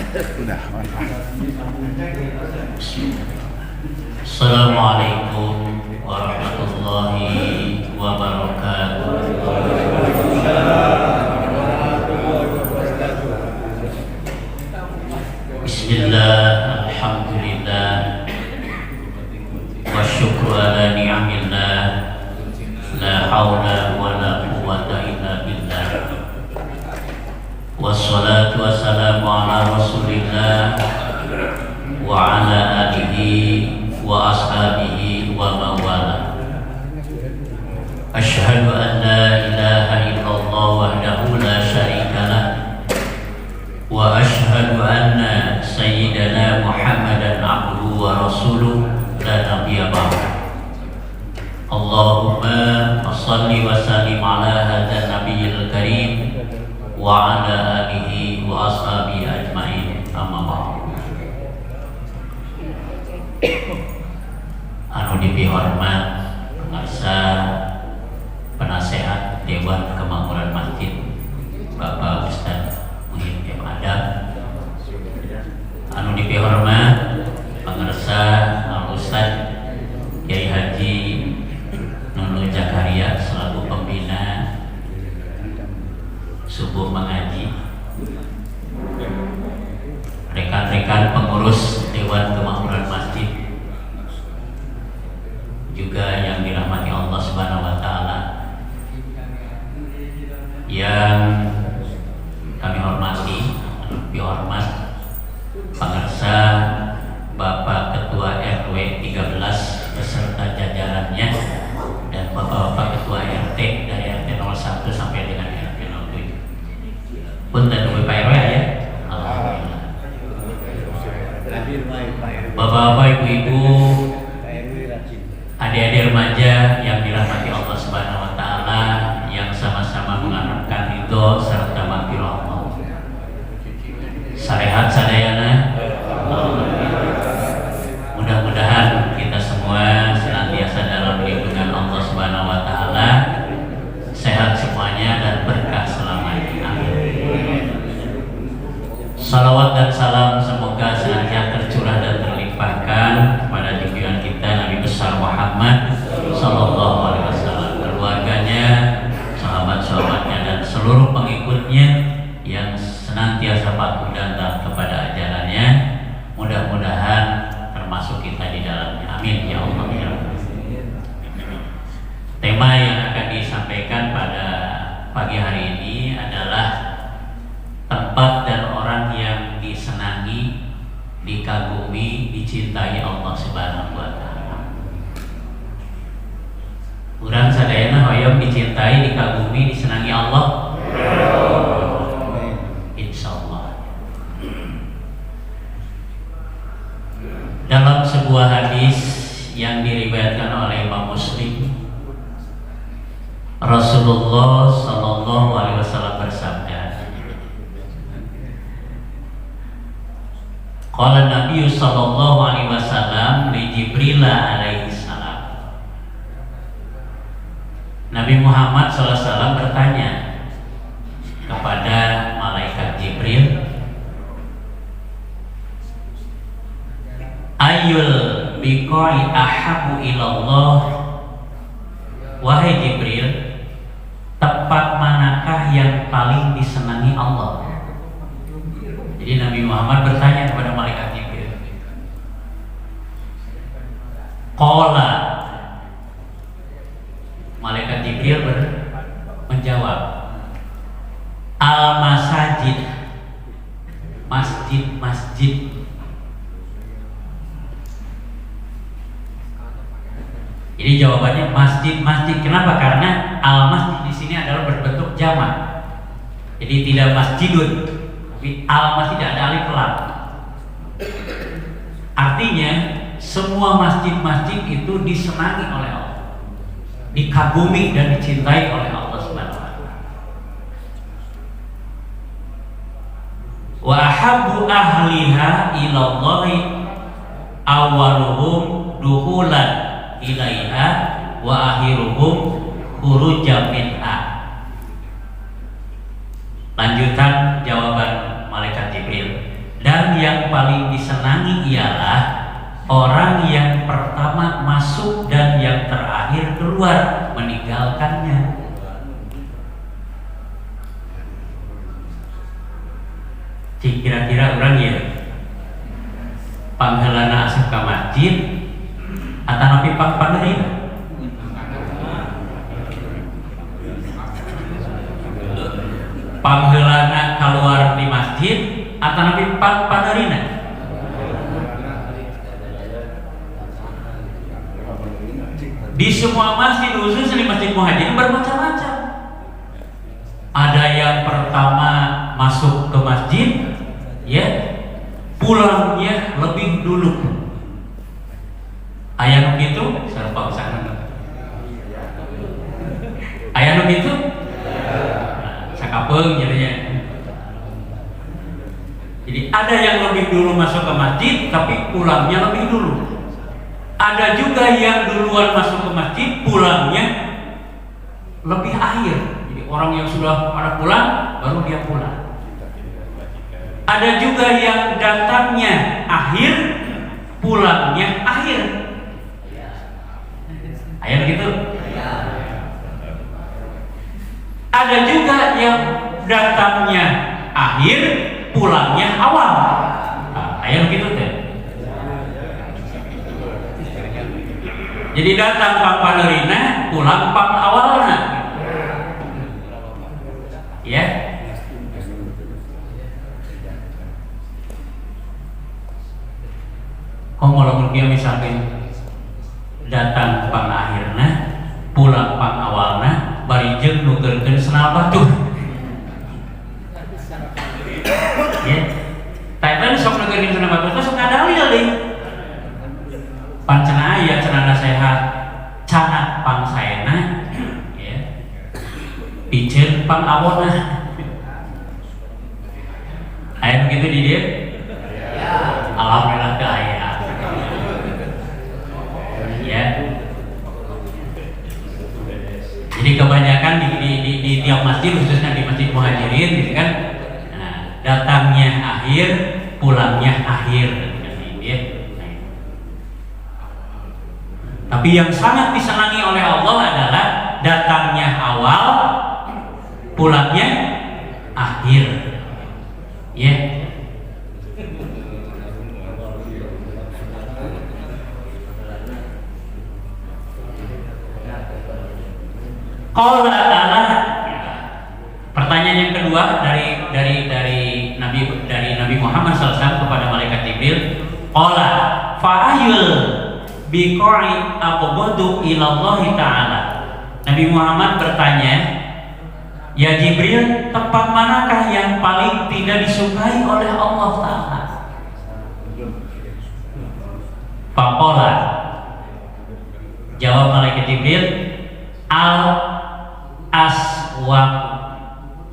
Udah, Assalamualaikum warahmatullahi wabarakatuh. Bismillah, alhamdulillah, wa syukru ala ni'amillah, la hawla wa la quwwata illa billah. Wassalatu wassalamu ala rasulillah wa ala alihi wa ashabihi wa mawala. Asyhadu an la ilaha illallah wahdahu la syarika lah, wa asyhadu anna sayyidana Muhammadan abduhu wa rasuluh la nabiyya ba'da. Allahumma shalli wa sallim ala hadzal nabiyil karim wa ala alihi wa ashabihi ajmain, amma ba'du. Anu dipihormat pengarsa penasehat Dewan Kemakmuran Masjid Bapak Ustaz Muhyiddin Adam, anu dipihormat pengarsa Al-Ustaz Kiai Haji Nunu Zakaria selaku pembina Subuh Mengaji, rekan-rekan pengurus Dewan Kemakmuran Masjid, juga yang dirahmati Allah Subhanahu wa taala, yang kami hormati, lebih hormat pengarsa Bapak Ketua RW 13 beserta jajarannya dan Bapak Ketua RT dari RT 01 sampai dengan RT 07. Punten Pak RW ya. Alhamdulillah. Bapak-bapak, ibu-ibu, adik-adik remaja yang dirahmati Allah Subhanahu wa taala, yang sama-sama mengharapkan ridho serta maghfirah Allah. Sarehat sadayana. Mudah-mudahan kita semua senantiasa dalam lindungan Allah Subhanahu wa taala, sehat semuanya dan berkah selamanya. Amin. Salawat dan salam semoga senantiasa tercurah dan terlimpahkan kepada junjungan kita Nabi besar Muhammad sallallahu alaihi wasallam, keluarganya, sahabat-sahabatnya dan seluruh pengikutnya yang senantiasa patuh dan taat kepada ajarannya. Mudah-mudahan termasuk kita di dalamnya. Amin ya Allah ya Rabbal. Tema yang akan disampaikan pada pagi hari ini adalah tempat dan orang yang disenangi, dikagumi, dicintai Allah Subhanahu wa taala. Urang sadayana hoyong dicintai, dikagumi, disenangi Allah. Insyaallah. Dalam sebuah hadis yang diriwayatkan oleh Imam Muslim, Rasulullah sallallahu alaihi wasallam bersabda, qala Nabi sallallahu alaihi wasallam li Jibril alaihi salam. Nabi Muhammad sallallahu alaihi wasallam bertanya kepada malaikat Jibril, ayyul biqai ahabu ilallah. Wahai Jibril, tempat manakah yang paling disenangi Allah? Jadi Nabi Muhammad bertanya kepada malaikat Jibril. Qala, malaikat Jibril menjawab, al-masajid, masjid-masjid. Jadi jawabannya masjid-masjid. Kenapa? Karena al-masjid di sini adalah berbentuk jamak. Jadi tidak masjidun, tapi al-masjid ada alif lam. Artinya semua masjid-masjid itu disenangi oleh Allah, dikagumi dan dicintai oleh Allah Subhanahu wa taala. Wa ahabbu ahliha ilallahi awwaluhum duhulan ilaiha wa akhiruhum khurujan minha. Lanjutan jawaban malaikat Jibril, dan yang paling disenangi ialah orang yang pertama masuk dan yang terakhir keluar meninggalkannya. Kira-kira orang ya panggelana asup ka masjid atau napi panderina? Panggelana keluar di masjid atau napi panderina? Di semua masjid, khususnya di Masjid Muhajirin bermacam-macam. Ada yang pertama masuk ke masjid, ya, pulangnya lebih dulu. Ayah begitu, serba usaha. Ayah begitu, sakapeng jadinya. Jadi ada yang lebih dulu masuk ke masjid, tapi pulangnya lebih dulu. Ada juga yang duluan masuk ke masjid, pulangnya lebih akhir. Jadi orang yang sudah pada pulang, baru dia pulang. Ada juga yang datangnya akhir, pulangnya akhir. Ayat gitu. Ada juga yang datangnya akhir, pulangnya awal. Ayat gitu deh. Jadi datang pang panerina, pulang pang awalna. Ya. Kalau dia misalkan datang pang akhirna, pulang pang awalna, bari jeung nukeurkeun senal batur. Ya. Taytan sok nukeurkeun senal batur teh sok dalil deui. Pancena aya cenah nasihat canak pang saena, ya. Piceun pang awona. Aya begitu di dieu? Alhamdulillah teu aya. Ya. Jadi kebanyakan di tiap masjid, khususnya di Masjid Muhajirin gitu kan, nah, datangnya akhir, pulangnya akhir gitu kan, ya. Tapi yang sangat disenangi oleh Allah adalah datangnya awal, pulangnya akhir. Ya. Qala ta'ala, pertanyaan yang kedua dari Nabi Muhammad SAW kepada malaikat Jibril. Qala fa'ayul biqa'i aqbadu ilallahi ta'ala. Nabi Muhammad bertanya, ya Jibril, tempat manakah yang paling tidak disukai oleh Allah Ta'ala? Faqala, jawab malaikat Jibril, al-aswaq,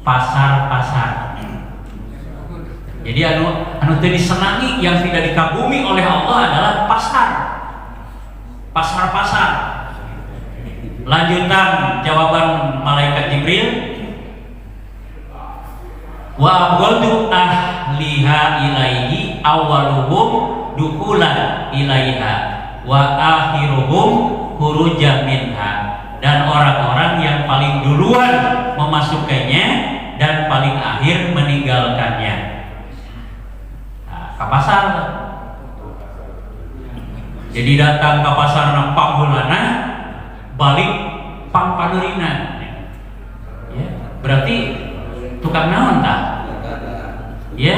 pasar-pasar. Jadi anu teu disenangi yang tidak dikagumi oleh Allah adalah pasar-pasar. Lanjutan jawaban malaikat Jibril, wa abghadu ahliha ilaihi awwaluhum dukulan ilaiha wa akhiruhum khurujan minha. Dan orang-orang yang paling duluan memasukkannya dan paling akhir meninggalkannya. Nah, ke pasar. Jadi datang ke pasar nampang hulana, balik pang panerina. Ya, berarti tukang naon tah? Ya.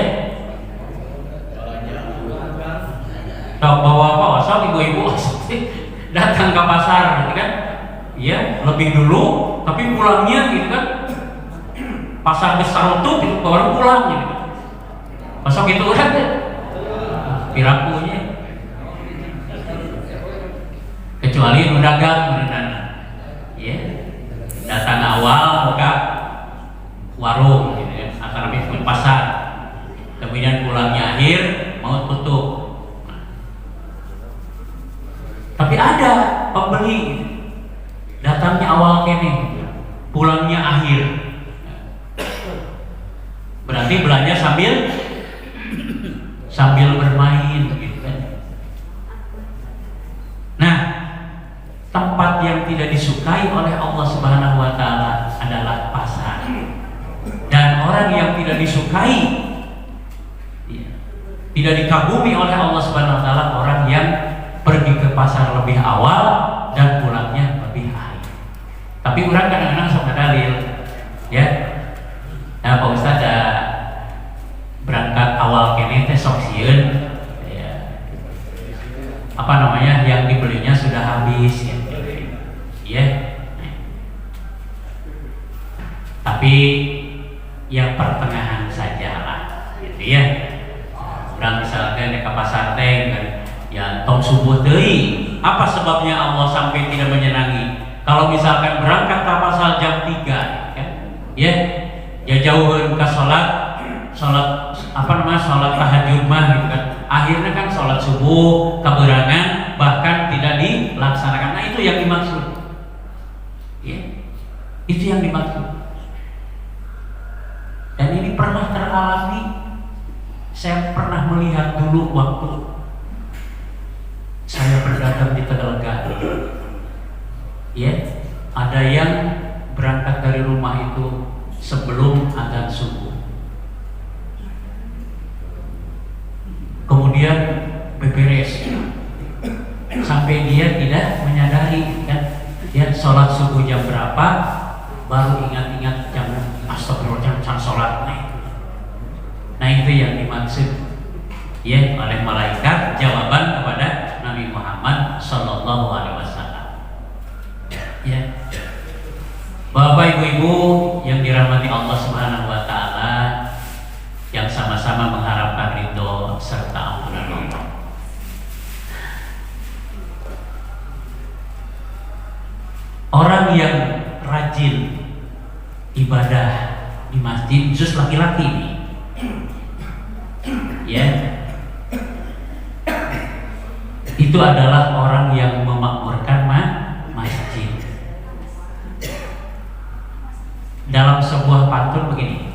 Tok bawa apa? Sok ibu-ibu datang ke pasar, gitu kan? Ya, lebih dulu, tapi pulangnya gitu kan. Pasar besar itu baru pulang gitu. Masuk itu kan pirakunya. Kecuali nu dagang beneran. Ya. Datang awal buka warung gitu ya, atau lebih ke pasar. Kemudian pulangnya akhir mau tutup. Tapi ada pembeli datangnya awal kene, pulangnya akhir. Berarti belanja sambil disukai oleh Allah Subhanahu wa taala adalah pasar. Dan orang yang tidak disukai, tidak dikagumi oleh Allah Subhanahu wa taala, orang yang pergi ke pasar lebih awal dan pulangnya lebih akhir. Tapi orang kadang-kadang sok dalil, ya. Nah, Pak Ustaz berangkat awal kene teh sok sieun, ya. Apa namanya, yang dibelinya sudah habis, ya. Tapi yang pertengahan sajalah, gitu ya. Orang misalkan ke pasar teh, ya tong subuh deui. Apa sebabnya Allah sampai tidak menyenangi? Kalau misalkan berangkat ke pasar jam 3, kan? Ya jauhin ke sholat tahajud mah, gitu kan. Akhirnya kan sholat subuh keberangan, bahkan tidak dilaksanakan. Nah, itu yang dimaksud, ya. Itu yang dimaksud. Dan ini pernah teralami. Saya pernah melihat dulu waktu saya berdagang di Tegalega. Ya, ada yang berangkat dari rumah itu sebelum azan subuh. Kemudian beberes sampai dia tidak menyadari, kan, dia sholat subuh jam berapa, baru ingat-ingat jam astagfirullah jam sholat. Nah itu yang dimaksud, ya, oleh malaikat, jawaban kepada Nabi Muhammad Sallallahu Alaihi Wasallam. Ya, Bapak Ibu-ibu yang dirahmati Allah Subhanahu Wa Taala, yang sama-sama mengharapkan ridho serta ampunan Allah. Orang yang rajin ibadah di masjid, khusus laki-laki ini, ya, itu adalah orang yang memakmurkan masjid. Dalam sebuah pantun begini,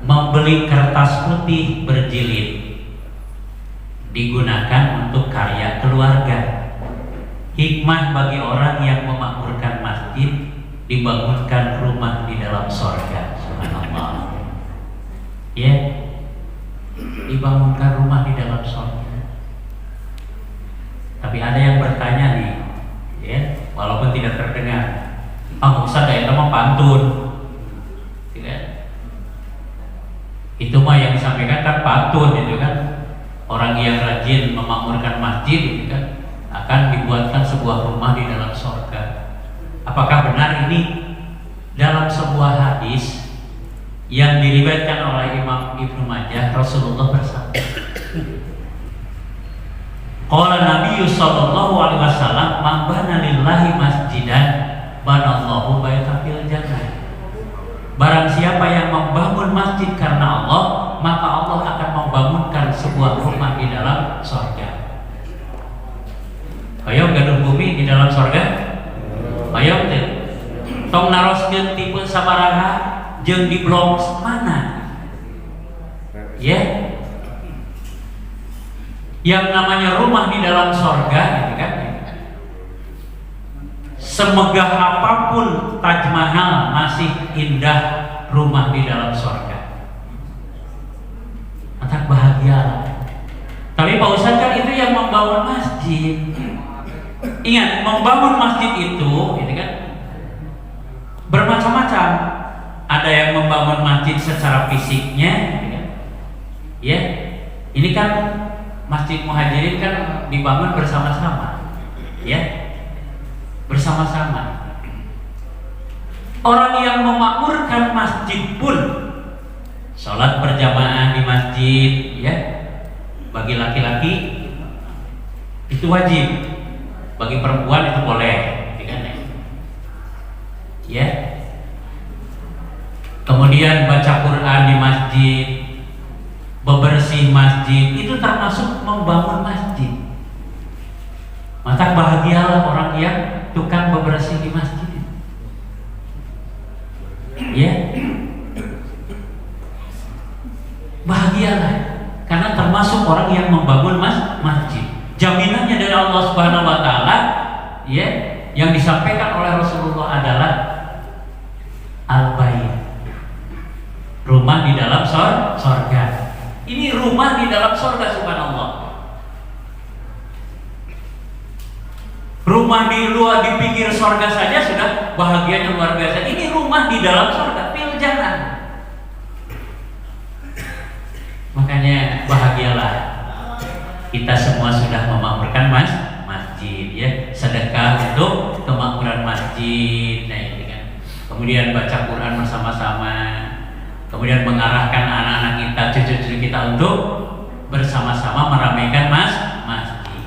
membeli kertas putih berjilid digunakan untuk karya keluarga. Hikmah bagi orang yang memakmurkan masjid, dibangunkan rumah di dalam sorga. Subhanallah. Ya, dibangunkan rumah di dalam sorga. Tapi ada yang bertanya nih, ya, walaupun tidak terdengar, Ustaz, itu mah pantun, tidak? Itu mah yang disampaikan kan pantun, itu kan. Orang yang rajin memakmurkan masjid, itu kan, akan dibuatkan sebuah rumah di dalam sorga. Apakah benar ini? Dalam sebuah hadis yang diriwayatkan oleh Imam Ibnu Majah, Rasulullah bersabda, qala Nabi sallallahu alaihi wasallam, man bana lillahi masjidan banallahu baita fil jannah. Barang siapa yang membangun masjid karena Allah, maka Allah akan membangunkan sebuah rumah di dalam surga. Ayo gaduh bumi di dalam surga. Ayo teh. Tong naroskeun tipe sabaraha jeung di blok mana? Ya. Yang namanya rumah di dalam surga, gitu kan? Semegah apapun Taj Mahal, masih indah rumah di dalam surga. Maka bahagia. Tapi Pak Ustadz kan itu yang membangun masjid. Ingat, membangun masjid itu, gitu kan, bermacam-macam. Ada yang membangun masjid secara fisiknya, gitu kan? Ya, ini kan Masjid Muhajirin kan dibangun bersama-sama, ya, bersama-sama. Orang yang memakmurkan masjid pun sholat berjamaah di masjid, ya, bagi laki-laki itu wajib, bagi perempuan itu boleh, ya. Kemudian baca Quran di masjid, bebersih masjid, itu termasuk membangun masjid. Maka bahagialah orang yang tukang bebersih di masjid, ya, bahagialah, karena termasuk orang yang membangun masjid. Jaminannya dari Allah Subhanahu wa Ta'ala, ya, yang disampaikan oleh Rasulullah adalah al-bait, rumah di dalam surga. Ini rumah di dalam surga, subhanallah. Rumah di luar, di pinggir surga saja sudah bahagianya luar biasa. Ini rumah di dalam surga, fil jannah. Makanya bahagialah kita semua sudah memakmurkan masjid, ya, sedekah untuk kemakmuran masjid. Nah, ini kan. Kemudian baca Quran bersama-sama. Kemudian mengarahkan anak-anak kita, cucu-cucu kita untuk bersama-sama meramaikan masjid.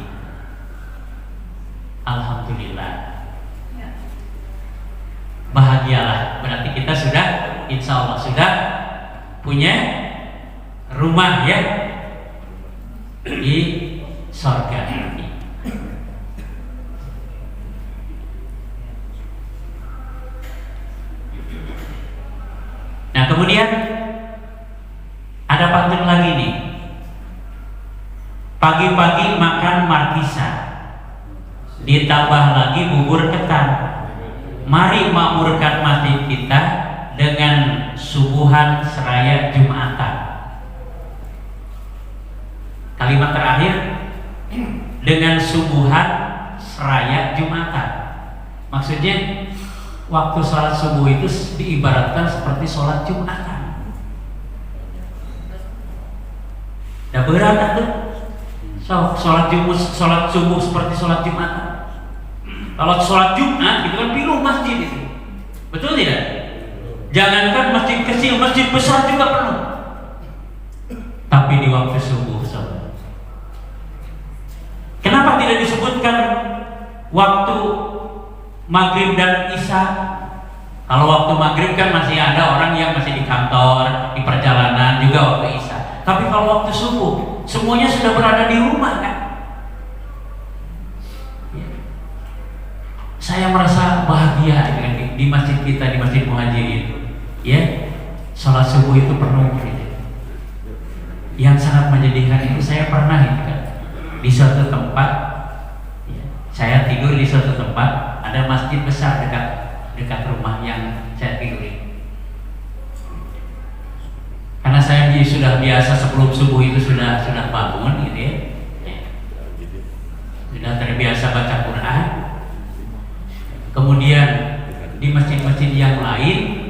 Alhamdulillah. Bahagialah, berarti kita sudah, insya Allah sudah punya rumah, ya, di surga ini. Nah, kemudian ada pantun lagi nih. Pagi-pagi makan markisa, ditambah lagi bubur ketan. Mari makmurkan masjid kita dengan subuhan seraya Jumatan. Kalimat terakhir, dengan subuhan seraya Jumatan. Maksudnya waktu sholat subuh itu diibaratkan seperti sholat Jumatan. Dah berat tuh. Sholat subuh seperti sholat Jumatan. Kalau sholat Jumat gitu kan pilu masjid itu, betul tidak? Jangankan masjid kecil, masjid besar juga penuh. Tapi di waktu subuh, kenapa tidak disebutkan waktu maghrib dan isya? Kalau waktu maghrib kan masih ada orang yang masih di kantor, di perjalanan, juga waktu isya. Tapi kalau waktu subuh, semuanya sudah berada di rumah kan? Saya merasa bahagia dengan di masjid kita, di Masjid Muhajirin, ya. Sholat subuh itu penuh gitu. Yang sangat menyedihkan itu saya pernah itu kan, di suatu tempat, ya, saya tidur di suatu tempat, ada masjid besar dekat rumah yang saya tiduri. Karena saya sudah biasa sebelum subuh itu sudah bangun gitu, ya. Sudah terbiasa baca Quran. Kemudian di masjid-masjid yang lain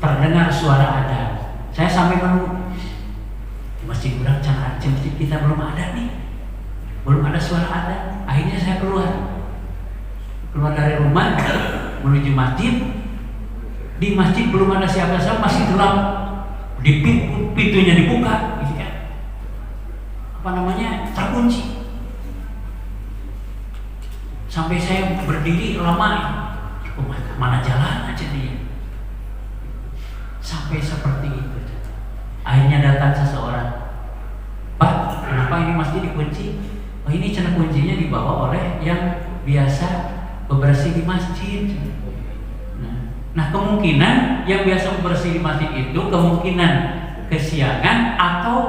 terdengar suara adzan. Saya sampai menunggu di masjid kurang cantik, masjid kita belum ada nih, belum ada suara adzan. Akhirnya saya keluar dari rumah menuju masjid. Di masjid belum ada siapa-siapa, masih gelap. Di pintunya dibuka, gitu kan? Terkunci. Sampai saya berdiri lama, mana jalan aja nih. Sampai seperti itu. Akhirnya datang seseorang, Pak, kenapa ini masjid dikunci? Oh, ini cina kuncinya dibawa oleh yang biasa bebersih di masjid. Nah, kemungkinan yang biasa bebersih di masjid itu kemungkinan kesiangan atau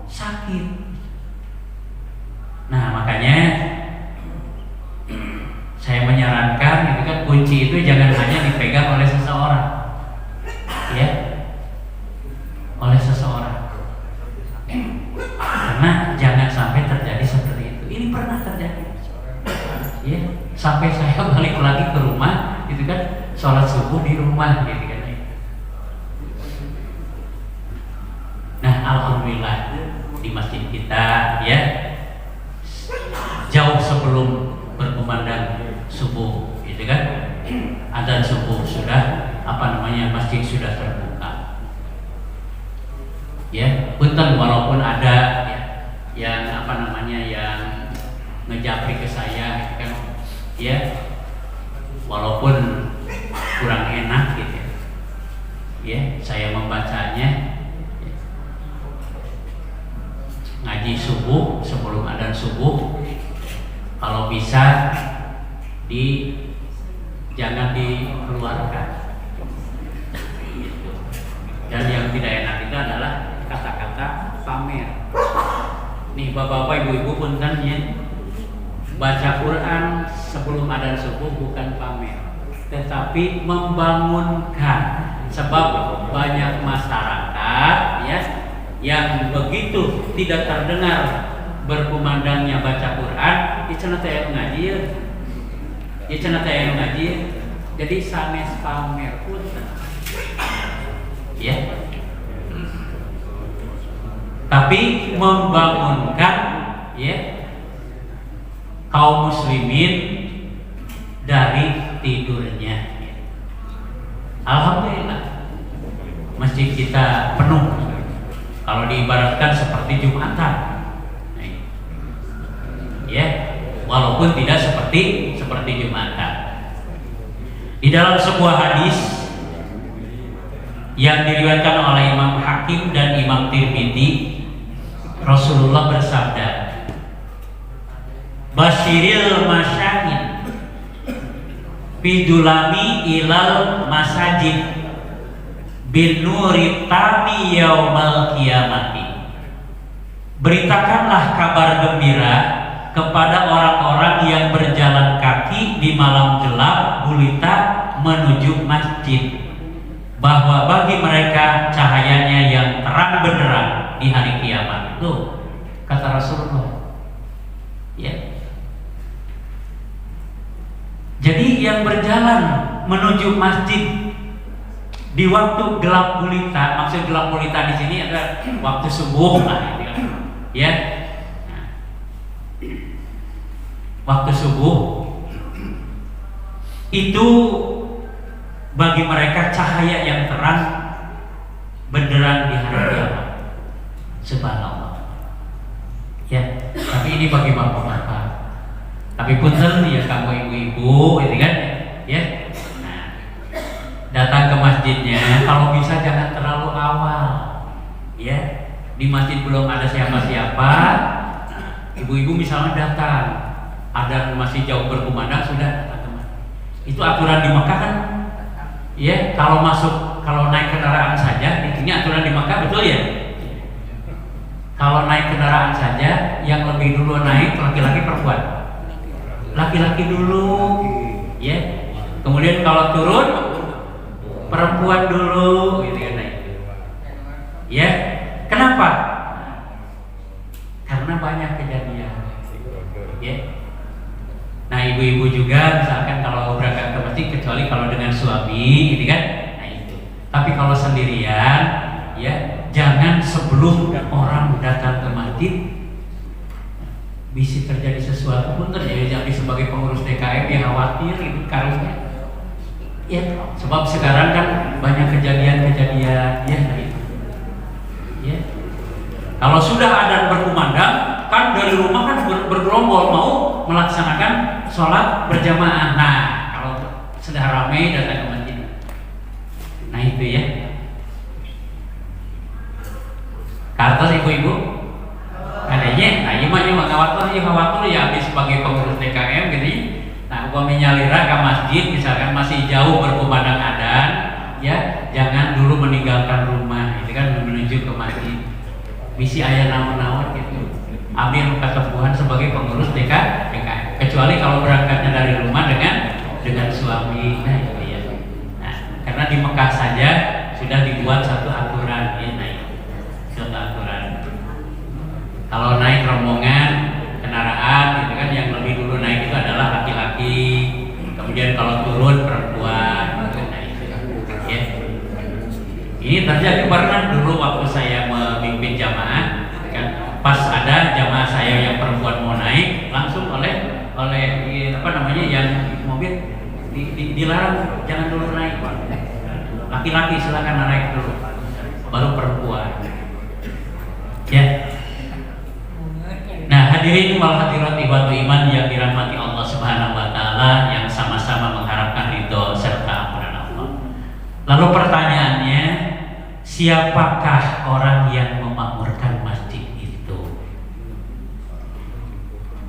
sakit. Nah, makanya saya menyarankan gitu kan, kunci itu jangan hanya dipegang oleh seseorang, ya, oleh seseorang, karena jangan sampai terjadi seperti itu. Ini pernah terjadi, ya, sampai saya balik lagi ke rumah, gitu kan, sholat subuh di rumah, gitu kan. Nah, alhamdulillah di masjid kita, ya, jauh sebelum berkumandang subuh, gitu kan, adzan subuh sudah masjid sudah terbuka, ya. Punten walaupun ada ya, yang yang ngejapri ke saya, gitu kan, ya, walaupun kurang enak gitu, ya, saya membacanya, ya. Ngaji subuh sebelum adzan subuh, kalau bisa jangan dikeluarkan. Dan yang tidak enak itu adalah kata-kata pamer. Nih bapak-bapak, ibu-ibu, punten ya, baca Quran sebelum adzan subuh bukan pamer, tetapi membangunkan. Sebab banyak masyarakat ya yang begitu tidak terdengar berkumandangnya baca Quran, ya cenah teh ngaji ya. Jadi sanes pamer punten. Ya. Tapi membangunkan ya kaum muslimin dari tidurnya. Alhamdulillah masjid kita penuh. Kalau diibaratkan seperti Jumatan, ya, walaupun tidak seperti Jumatan. Di dalam sebuah hadis yang diriwayatkan oleh Imam Hakim dan Imam Tirmidzi, Rasulullah bersabda, "Basyiril masyahid bidulami ilal masajid bin nuri tami yaumal qiyamati." Beritakanlah kabar gembira kepada orang-orang yang berjalan kaki di malam gelap gulita menuju masjid, bahwa bagi mereka cahayanya yang terang benderang di hari kiamat. Tuh kata Rasulullah. Ya. Jadi yang berjalan menuju masjid di waktu gelap gulita, maksud gelap gulita di sini adalah waktu subuh lah, ya. Waktu subuh itu bagi mereka cahaya yang terang benderang di hari kiamat. Subhanallah. Ya, tapi ini bagi bapak-bapak. Tapi punten ya kamu ibu-ibu, itu kan, ya. Nah, datang ke masjidnya kalau bisa jangan terlalu awal, ya. Di masjid belum ada siapa-siapa. Nah, ibu-ibu misalnya datang, ada masih jauh berkumandang sudah datang ke masjid. Itu aturan di Mekah kan, ya. Kalau naik kendaraan saja, di sini aturan di Mekah betul ya. Kalau naik kendaraan saja, yang lebih dulu naik laki-laki perempuan. Laki-laki dulu, ya. Kemudian kalau turun perempuan dulu, gitu kan naik. Ya, kenapa? Karena banyak kejadian. Ya. Nah, ibu-ibu juga misalkan kalau berangkat ke masjid, kecuali kalau dengan suami, gitu kan. Nah itu. Tapi kalau sendirian, ya jangan sebelum orang datang ke masjid bisa terjadi sesuatu pun terjadi. Jadi sebagai pengurus DKM yang khawatir itu karusnya, ya sebab sekarang kan banyak kejadian-kejadian, ya itu, ya. Kalau sudah adzan berkumandang, kan dari rumah kan bergerombol mau melaksanakan sholat berjamaah. Nah kalau sudah ramai datang ke masjid, nah itu ya. Kartos ibu-ibu adanya, nah iya mah khawatir ya habis sebagai pengurus DKM gini. Nah umpamanya lira ke masjid misalkan masih jauh berkumandang adzan, ya jangan dulu meninggalkan rumah, itu kan menuju ke masjid. Misi ayah naon-naon gitu. Abdi yang ketepuhan sebagai pengurus DKM. Kecuali kalau berangkatnya dari rumah dengan suami, nah itu ya. Nah karena di Mekah saja sudah dibuat satu aturan, ya, nah satu aturan. Kalau naik rombongan kendaraan itu kan yang lebih dulu naik itu adalah laki-laki, kemudian kalau turun perempuan, nah itu ya. Ini terjadi pernah dulu waktu saya memimpin jamaah kan, pas ada jamaah saya yang perempuan mau naik langsung oleh apa namanya yang mobil dilarang jangan dulu naik, laki-laki silakan naik dulu baru perempuan, ya. Nah hadirin wal hadirat ikhwatu iman yang dirahmati Allah Subhanahu wa taala, yang sama-sama mengharapkan ridho serta ampunan Allah. Lalu pertanyaannya, siapakah orang yang memakmurkan masjid itu?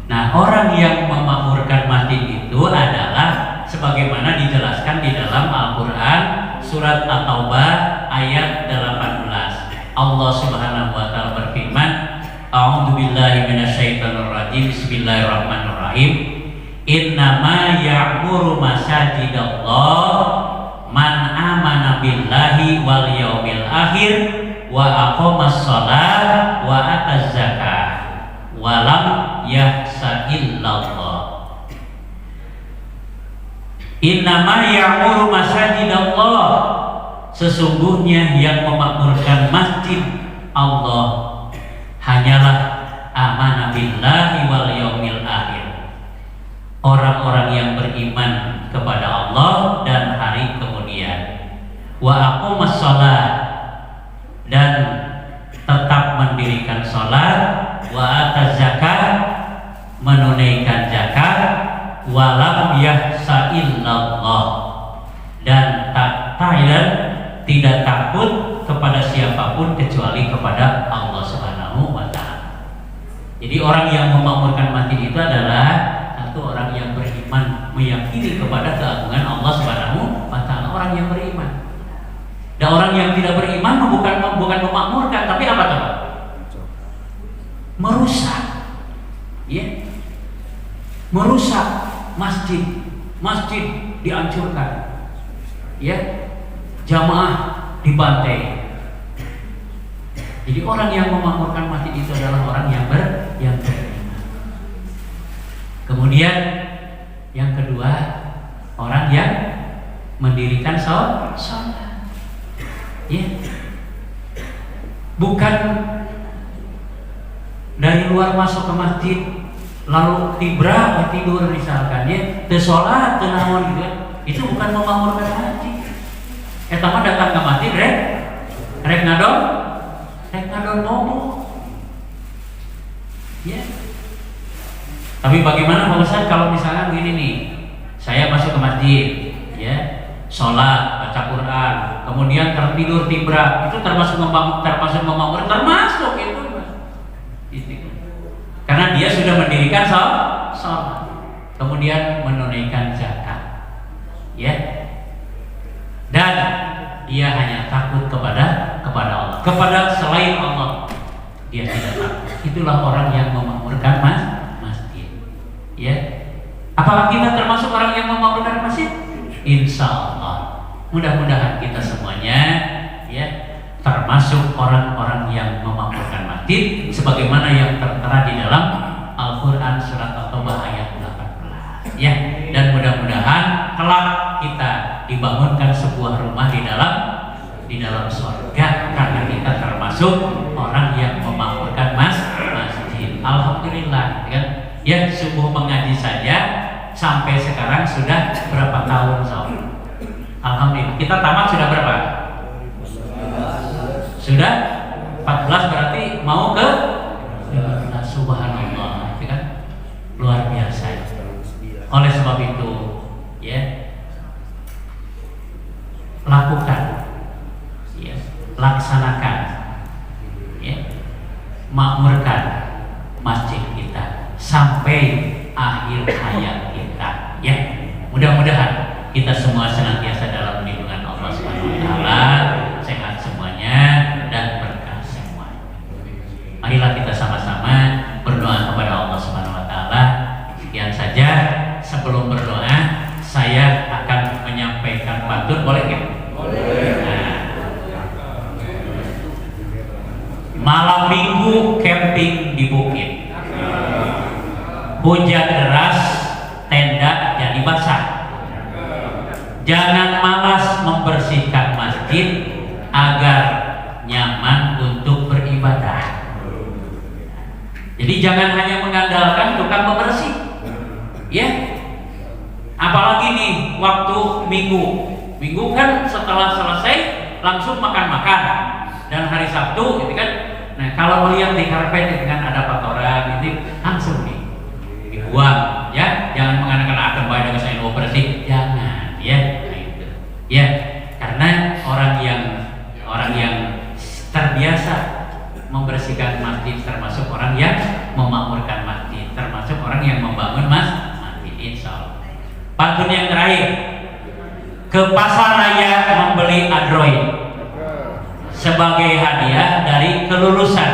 Nah orang yang memakmurkan masjid itu adalah sebagaimana dijelaskan di dalam Al-Quran surat At-Taubah ayat 18. Allah Subhanahu wa taala berfirman, A'udzubillahi minasyaitonirrajim. Bismillahirrahmanirrahim. Innama ya'muru masajidallah man amana billahi wal yaumil akhir wa aqamas shalah wa ataz zakah wa lam yahsa illallah. Innama ya'muru masajidallah, sesungguhnya yang memakmurkan masjid Allah hanyalah amana billahi wal yaumil akhir, orang-orang yang beriman kepada Allah dan hari kemudian, wa aqamas shalah, dan tetap mendirikan salat, wa ataz zakat, menunaikan zakat, wa lam yahsa illallah, dan tidak takut kepada siapapun kecuali kepada Allah Subhanahu wa taala. Jadi orang yang memakmurkan masjid itu adalah satu orang yang beriman, meyakini kepada keagungan Allah Subhanahu wa taala, orang yang beriman. Dan orang yang tidak beriman bukan memakmurkan, tapi apa coba? Merusak. Ya. Merusak masjid dihancurkan. Ya. Jamaah dibantai. Jadi orang yang memakmurkan masjid itu adalah orang yang beriman. Kemudian yang kedua, orang yang mendirikan sholat. Ya. Bukan dari luar masuk ke masjid lalu tidur misalkan ya, teu sholat teu naon gitu. Itu bukan memakmurkan masjid. Eta mah datang ke masjid rek ngadon bobo. Ya. Tapi bagaimana Pak Ustaz kalau misalnya begini nih, saya masuk ke masjid, ya, sholat, baca Quran, kemudian tertidur tibra, itu termasuk memakmurkan, termasuk itu. Karena dia sudah mendirikan sholat, kemudian menunaikan zakat, ya, dan dia hanya takut kepada Allah, kepada selain Allah dia tidak takut. Itulah orang yang memakmurkan masjid, ya. Apakah kita termasuk orang yang memakmurkan masjid? Insya Allah. Mudah-mudahan kita semuanya, ya, termasuk orang-orang yang memakmurkan masjid sebagaimana yang tertera di dalam Al-Quran surat At-Taubah ayat 18, ya. Dan mudah-mudahan kelak kita dibangunkan sebuah rumah di dalam surga karena kita termasuk orang yang memakmurkan masjid. Alhamdulillah, kan? Ya, subuh mengaji saja sampai sekarang sudah berapa tahun, Sob? Alhamdulillah. Kita tamat sudah berapa? Sudah 14, berarti mau ke 15. Subhanallah, kan? Luar biasa. Oleh sebab itu, ya, lakukan, ya, laksanakan, ya, makmurkan masjid kita sampai akhir hayat kita, ya. Mudah-mudahan kita semua senantiasa dalam lindungan Allah Subhanahu wa taala, sehat semuanya dan berkah semuanya. Marilah kita sama-sama berdoa kepada Allah Subhanahu wa taala. Sekian saja. Sebelum berdoa, saya akan menyampaikan pantun, boleh nggak? Boleh. Nah, malam minggu camping di bukit, hujan deras, tenda jadi basah. Jangan malas membersihkan masjid agar nyaman untuk beribadah. Jadi jangan hanya mengandalkan tukang pembersih, ya. Apalagi nih waktu minggu kan setelah selesai langsung makan-makan, dan hari Sabtu gitu kan. Nah, kalau melihat di karpet itu kan ada kotoran itu langsung dibuang, ya. Jangan mengandalkan akan bayar dengan saya mau bersih, jangan, ya. Nah, itu, ya. Karena orang yang terbiasa membersihkan masjid termasuk orang yang memakmurkan masjid, termasuk orang yang membangun masjid, insya Allah. Pantun yang terakhir, ke pasar raya membeli Android sebagai hadiah dari kelulusan.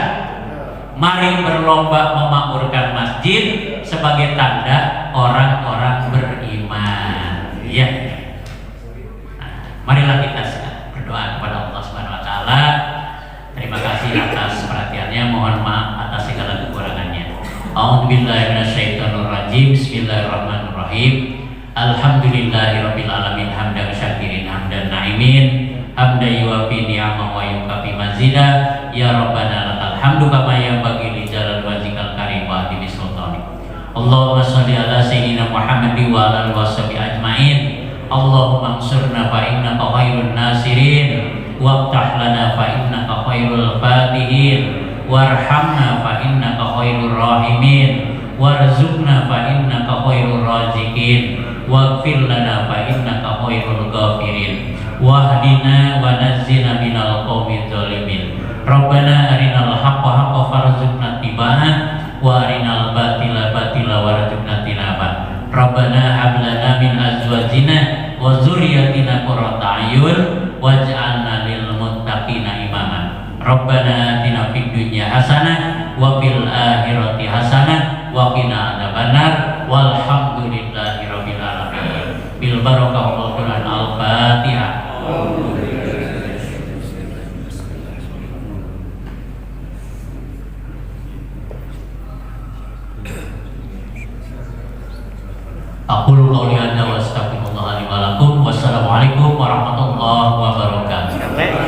Mari berlomba memakmurkan masjid sebagai tanda orang-orang beriman. Ya. Nah, marilah kita berdoa kepada Allah Subhanahu wa taala. Terima kasih atas perhatiannya, mohon maaf atas segala kekurangannya. A'udzubillahi minasyaitonirrajim. Bismillahirrahmanirrahim. Alhamdulillahirabbil alamin hamdan syakirin hamdan na'imin hamdan yuwafi ni'amahu wa yukafi mazida. Ya Rabbana lakal hamdu kama yanbaghi li jalali wajhikal karim wa adimi sultanik. Allahumma shalli ala sayyidina Muhammadin wa ala alihi washabihi ajmain. Allahumma ansurna fa innaka khairun nasirin waftah lana fa innaka khairul fatihin warhamna fa innaka khairur rahimin warzuqna fa innaka khairur raziqin waghfir lana fa innaka khairul ghafirin wahdina wa nazzina minal qaumidz zalimin. Rabbana arinal haqqa haqqan warzuqna ittiba'ah wa arinal batila batila warzuqna tinabah. Rabbana hab lana min azwajina wa dzurriyyatina qurrata a'yun waj'alna lil muttaqina imama. Rabbana atina fid dunya hasanah wa fil akhirati hasanah wa qina adzabannar walhamdulillahi rabbil alamin. Bil barakah Quran al-Fatihah. Aqulu qouli hadza wa astaghfirullah li wa lakum. Wassalamualaikum warahmatullahi wabarakatuh.